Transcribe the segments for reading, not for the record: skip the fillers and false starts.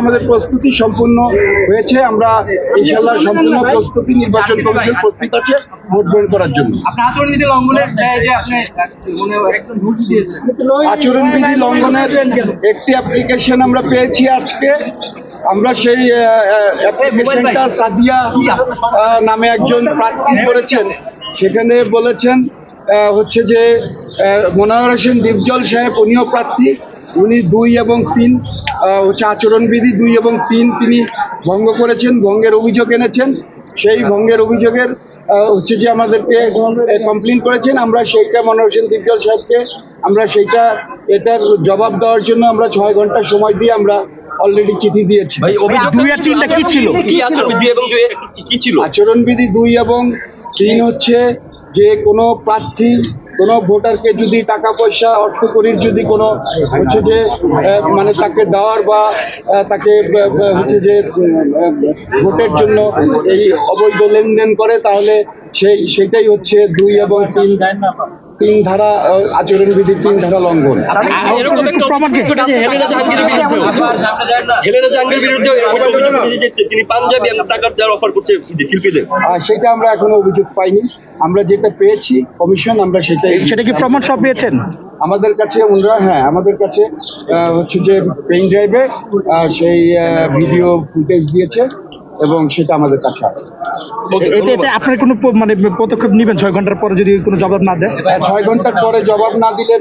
আমাদের প্রস্তুতি সম্পূর্ণ হয়েছে। আমরা ইনশাআল্লাহ সম্পূর্ণ প্রস্তুতি, নির্বাচন কমিশন প্রস্তুত আছে ভোট গ্রহণ করার জন্য। আচরণবিধি লঙ্ঘনের একটি অ্যাপ্লিকেশন আমরা পেয়েছি আজকে। আমরা সেই অ্যাপ্লিকেশনটা সাদিয়া নামে একজন প্রার্থী করেছেন। সেখানে বলেছেন হচ্ছে যে মনোয়ার হোসেন দীপজল সাহেব উনিও প্রার্থী, উনি 2 এবং 3 হচ্ছে আচরণবিধি 2 এবং 3 তিনি ভঙ্গ করেছেন, ভঙ্গের অভিযোগ এনেছেন। সেই ভঙ্গের অভিযোগের হচ্ছে যে আমাদেরকে কমপ্লেন করেছেন। আমরা সেইটা মনোয়ার হোসেন দীপজল সাহেবকে আমরা এটার জবাব দেওয়ার জন্য আমরা 6 ঘন্টা সময় দিয়ে আমরা অলরেডি চিঠি দিয়েছি। আচরণবিধি 2 এবং 3 হচ্ছে যে কোনো প্রার্থী কোনো ভোটারকে যদি টাকা পয়সা অর্থকরীর যদি কোনো হচ্ছে যে মানে তাকে দেওয়ার বা তাকে হচ্ছে যে ভোটের জন্য এই অবৈধ লেনদেন করে, তাহলে সেইটাই হচ্ছে 2 এবং 3 ধারা আচরণবিধির 3 ধারা লঙ্ঘন। সেটা আমরা এখনো অভিযোগ পাইনি। আমরা যেটা পেয়েছি কমিশন, আমরা সেটা কি প্রমাণ সব পেয়েছেন আমাদের কাছে ওনারা? হ্যাঁ, আমাদের কাছে হচ্ছে যে পেন ড্রাইভে সেই ভিডিও ফুটেজ দিয়েছে এবং সেটা আমাদের কাছে আছে। এতে আপনার কোনো মানে পদক্ষেপ নেবেন 6 ঘন্টার পরে যদি কোনো জবাব না দেয়? 6 ঘন্টার পরে জবাব না দিলে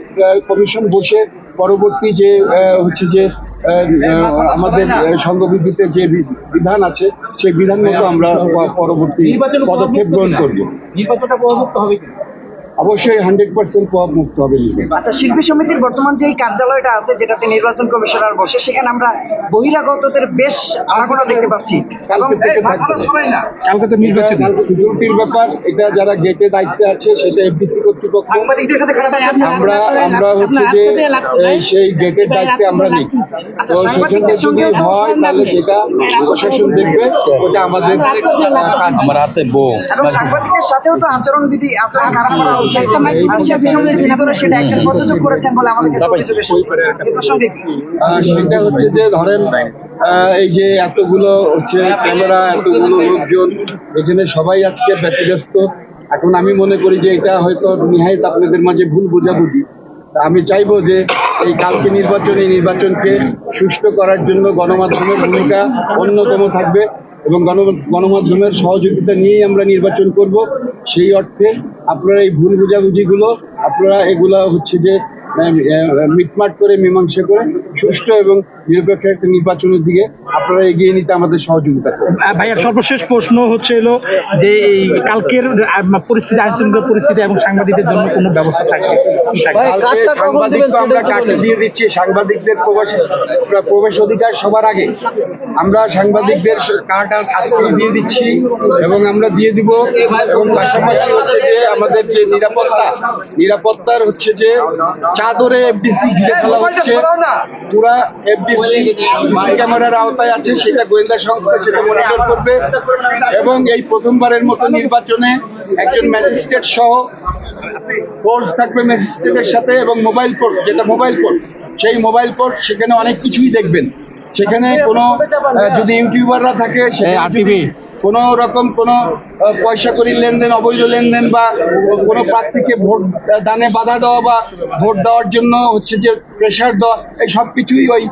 কমিশন বসে পরবর্তী যে হচ্ছে যে আমাদের সংঘবিধিতে যে বিধান আছে সেই বিধান মতো আমরা পরবর্তী পদক্ষেপ গ্রহণ করব। নির্বাচনটা প্রভাবিত হবে কি? অবশ্যই 100% প্রভাবমুক্ত হবে। আচ্ছা, শিল্পী সমিতির বর্তমান যে কার্যালয়টা আছে যেটাতে নির্বাচন কমিশনার বসে, সেখানে আমরা বহিরাগতদের বেশ আনাগোনা দেখতে পাচ্ছি। কালকে থেকে থাকবে, কালকে তো নির্বাচন সিকিউরিটির ব্যাপার, এটা যারা গেটে দায়িত্বে আছে সেটা এফডিসি কর্তৃপক্ষ। আমরা হচ্ছে যে সেই গেটের দায়িত্বে আমরা নেই। তো সেখানে যদি হয় তাহলে সেটা প্রশাসন দেখবে, ওটা আমাদের কাজ। এবং সাংবাদিকদের সাথেও তো আচরণ খারাপ করা হচ্ছে, সেটা একজন প্রযোজক করেছেন বলে আমাদের কাছে অভিযোগ এসেছে। এই প্রসঙ্গে সেটা হচ্ছে যে ধরেন এই যে এতগুলো হচ্ছে ক্যামেরা, এতগুলো লোকজন এখানে সবাই আজকে ব্যতিব্যস্ত। এখন আমি মনে করি যে এটা হয়তো নিহায়ত আপনাদের মাঝে ভুল বোঝাবুঝি। আমি চাইবো যে এই কালকে এই নির্বাচনকে সুষ্ঠু করার জন্য গণমাধ্যমের ভূমিকা অন্যতম থাকবে এবং গণমাধ্যমের সহযোগিতা নিয়েই আমরা নির্বাচন করব। সেই অর্থে আপনারা এই ভুল বোঝাবুঝিগুলো আপনারা এগুলা হচ্ছে যে মিটমাট করে মীমাংসা করে সুষ্ঠু এবং নিরপেক্ষ একটা নির্বাচনের দিকে আপনারা এগিয়ে নিতে আমাদের সহযোগিতা করবেন। ভাইয়া, সর্বশেষ প্রশ্ন হচ্ছে যে এই কালকের পরিস্থিতি, আইনশৃঙ্খলা পরিস্থিতি এবং সাংবাদিকদের জন্য কোনো ব্যবস্থা থাকবে? সাংবাদিক তো আমরা কাকে দিয়ে দিচ্ছি, সাংবাদিকদের প্রবেশ অধিকার সবার আগে। আমরা সাংবাদিকদের কার্ড আজকে দিয়ে দিচ্ছি এবং আমরা দিয়ে দিব। এবং পাশাপাশি হচ্ছে যে আমাদের যে নিরাপত্তার হচ্ছে যে চাদরে এফডিসি ঘিরে ফেলা হচ্ছে। পুরা এফডিসি সিসি ক্যামেরার আওতায় আছে, সেটা গোয়েন্দা সংস্থা সেটা মনিটর করবে। এবং এই প্রথমবারের মতো নির্বাচনে একজন ম্যাজিস্ট্রেট সহ ফোর্স থাকবে ম্যাজিস্ট্রেটের সাথে, এবং মোবাইল কোর্ট সেই মোবাইল কোর্ট সেখানে অনেক কিছুই দেখবেন। সেখানে কোনো যদি ইউটিউবাররা থাকে, কোনো রকম কোনো পয়সা করি লেনদেন, অবৈধ লেনদেন বা কোনো প্রার্থীকে ভোট দানে বাধা দেওয়া বা ভোট দেওয়ার জন্য হচ্ছে যে প্রেশার দেওয়া, এই সব কিছুই ওই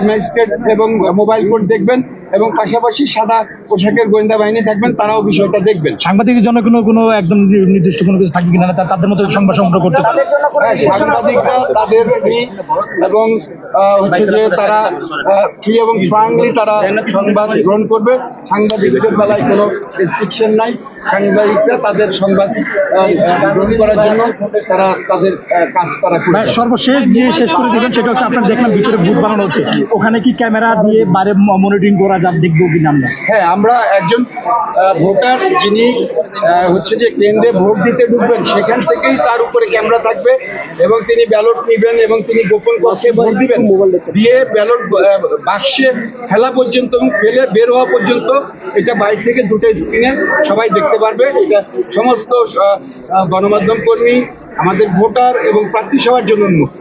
ম্যাজিস্ট্রেট এবং মোবাইল কোর্ট দেখবেন। এবং পাশাপাশি সাদা পোশাকের গোয়েন্দা বাহিনী থাকবেন, তারাও বিষয়টা দেখবেন। সাংবাদিকের জন্য কোনো একদম নির্দিষ্ট কোনো কিছু থাকবে কিনা, তাদের মতো সংবাদ সংগ্রহ করতে পারে? সাংবাদিকরা তাদের এবং হচ্ছে যে তারা ফ্রি এবং ফ্রাঙ্কলি তারা সংবাদ গ্রহণ করবে। সাংবাদিকদের বেলায় কোনো রেস্ট্রিকশন নাই। সাংবাদিকরা তাদের সংবাদ গ্রহণ করার জন্য তারা তাদের কাজ তারা করবে। সর্বশেষ যে শেষ করে দেবেন সেটা হচ্ছে, আপনার দেখলাম ভিতরে বুথ বানানো হচ্ছে, ওখানে কি ক্যামেরা দিয়ে বাইরে মনিটরিং করা দেখবো কিনা আমরা? হ্যাঁ, আমরা একজন ভোটার যিনি হচ্ছে যে কেন্দ্রে ভোট দিতে ঢুকবেন সেখান থেকেই তার উপরে ক্যামেরা থাকবে এবং তিনি ব্যালট নেবেন এবং তিনি গোপন কক্ষে ভোট দিবেন। দিয়ে ব্যালট বাক্সে ফেলা পর্যন্ত এবং ফেলে বের হওয়া পর্যন্ত এটা বাইরে থেকে 2টা স্ক্রিনে সবাই দেখতে পারবে। এটা সমস্ত গণমাধ্যম কর্মী, আমাদের ভোটার এবং প্রার্থী সবার জন্য উন্মুক্ত।